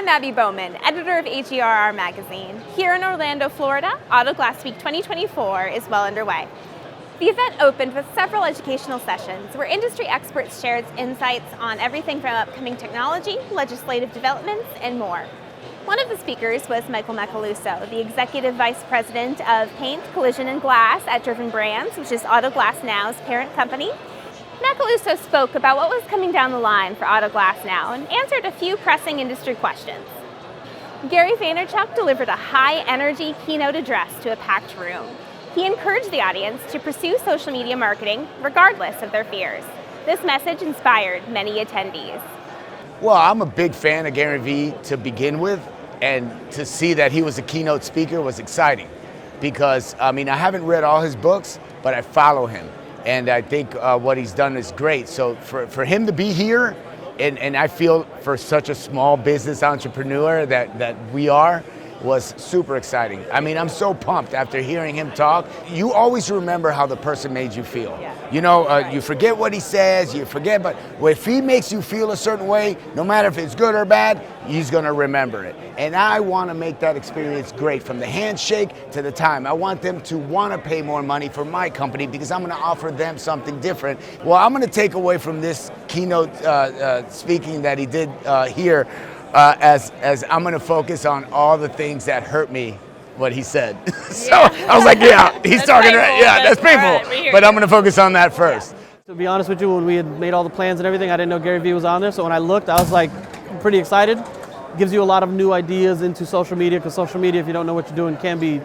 I'm Abby Bowman, editor of HERR magazine. Here in Orlando, Florida, Auto Glass Week 2024 is well underway. The event opened with several educational sessions where industry experts shared insights on everything from upcoming technology, legislative developments, and more. One of the speakers was Michael Macaluso, the Executive Vice President of Paint, Collision, and Glass at Driven Brands, which is Auto Glass Now's parent company. Macaluso spoke about what was coming down the line for Auto Glass Now and answered a few pressing industry questions. Gary Vaynerchuk delivered a high-energy keynote address to a packed room. He encouraged the audience to pursue social media marketing regardless of their fears. This message inspired many attendees. Well, I'm a big fan of Gary Vee to begin with, and to see that he was a keynote speaker was exciting because, I haven't read all his books, but I follow him. And I think what he's done is great. So for him to be here, and I feel for such a small business entrepreneur that we are, was super exciting. I'm so pumped after hearing him talk. You always remember how the person made you feel. Yeah. You forget what he says, you forget, but if he makes you feel a certain way, no matter if it's good or bad, he's gonna remember it. And I wanna make that experience great, from the handshake to the time. I want them to wanna pay more money for my company because I'm gonna offer them something different. Well, I'm gonna take away from this keynote speaking that he did here, as I'm going to focus on all the things that hurt me, what he said. So yeah. I was like, yeah, he's talking right. Yeah, that's painful. Right, but I'm going to focus on that first. Yeah. To be honest with you, when we had made all the plans and everything, I didn't know Gary Vee was on there. So when I looked, I was like pretty excited. Gives you a lot of new ideas into social media, because social media, if you don't know what you're doing, can be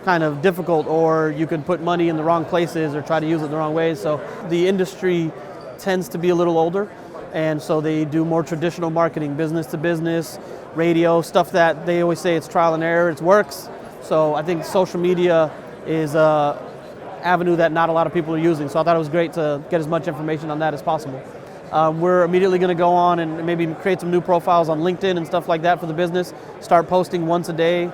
kind of difficult, or you can put money in the wrong places or try to use it the wrong ways. So the industry tends to be a little older. And so they do more traditional marketing, business to business, radio, stuff that they always say it's trial and error, it works. So I think social media is an avenue that not a lot of people are using. So I thought it was great to get as much information on that as possible. We're immediately going to go on and maybe create some new profiles on LinkedIn and stuff like that for the business, start posting once a day.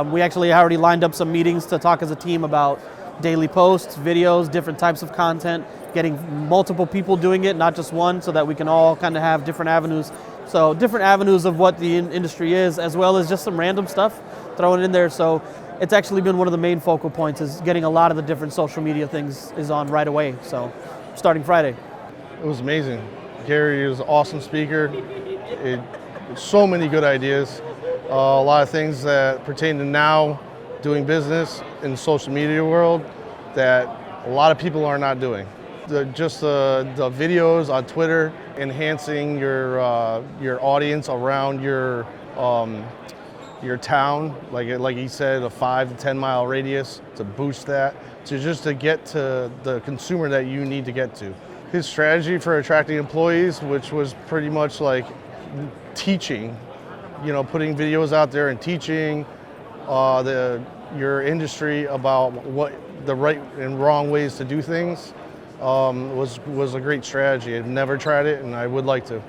We actually already lined up some meetings to talk as a team about daily posts, videos, different types of content, getting multiple people doing it, not just one, so that we can all kind of have different avenues. So different avenues of what the industry is, as well as just some random stuff thrown in there. So it's actually been one of the main focal points, is getting a lot of the different social media things is on right away. So starting Friday. It was amazing. Gary was an awesome speaker. So many good ideas. A lot of things that pertain to now doing business in the social media world that a lot of people are not doing. The videos on Twitter, enhancing your audience around your town, like he said, a 5 to 10 mile radius to boost that, to get to the consumer that you need to get to. His strategy for attracting employees, which was pretty much like teaching, putting videos out there and teaching your industry about what the right and wrong ways to do things, was a great strategy. I've never tried it, and I would like to.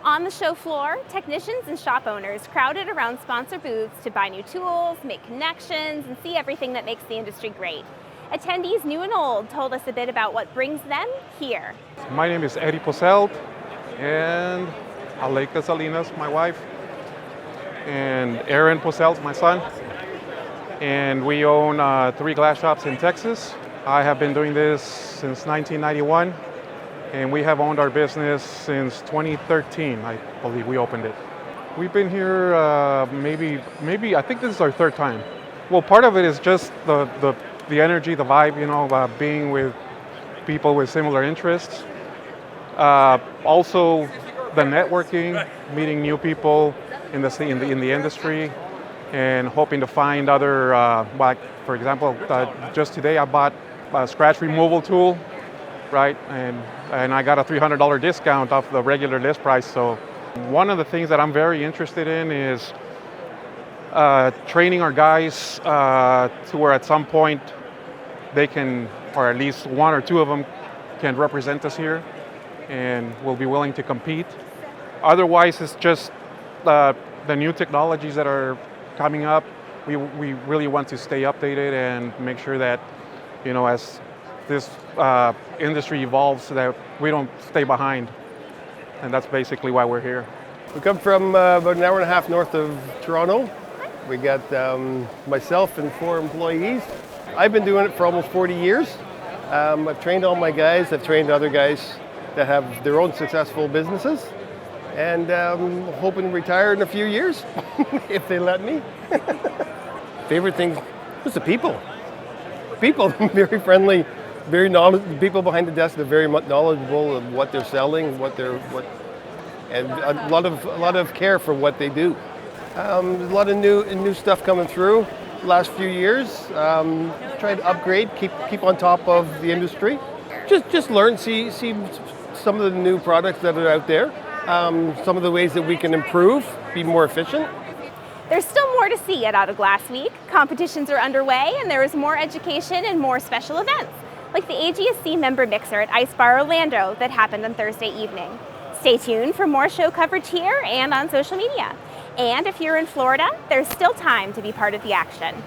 On the show floor, technicians and shop owners crowded around sponsor booths to buy new tools, make connections, and see everything that makes the industry great. Attendees new and old told us a bit about what brings them here. My name is Eddie Poselt, and Aleika Salinas, my wife, and Aaron Poselt, my son. And we own 3 glass shops in Texas. I have been doing this since 1991, and we have owned our business since 2013. I believe we opened it. We've been here maybe I think this is our 3rd time. Well, part of it is just the energy, the vibe, being with people with similar interests. Also, the networking, meeting new people in the industry, and hoping to find other, like for example, just today I bought a scratch removal tool, right? And I got a $300 discount off the regular list price. So one of the things that I'm very interested in is training our guys to where at some point they can, or at least 1 or 2 of them can represent us here and will be willing to compete. Otherwise, it's just the new technologies that are coming up. We really want to stay updated and make sure that, as this industry evolves, so that we don't stay behind. And that's basically why we're here. We come from about an hour and a half north of Toronto. We got myself and 4 employees. I've been doing it for almost 40 years. I've trained all my guys. I've trained other guys that have their own successful businesses. And hoping to retire in a few years, if they let me. Favorite thing was the people. People, very friendly, very knowledgeable. People behind the desk, they're very knowledgeable of what they're selling, and a lot of care for what they do. There's a lot of new stuff coming through the last few years. Trying to upgrade, keep on top of the industry. Just learn, see some of the new products that are out there. Some of the ways that we can improve, be more efficient. There's still more to see at Auto Glass Week. Competitions are underway, and there is more education and more special events, like the AGSC member mixer at Ice Bar Orlando that happened on Thursday evening. Stay tuned for more show coverage here and on social media. And if you're in Florida, there's still time to be part of the action.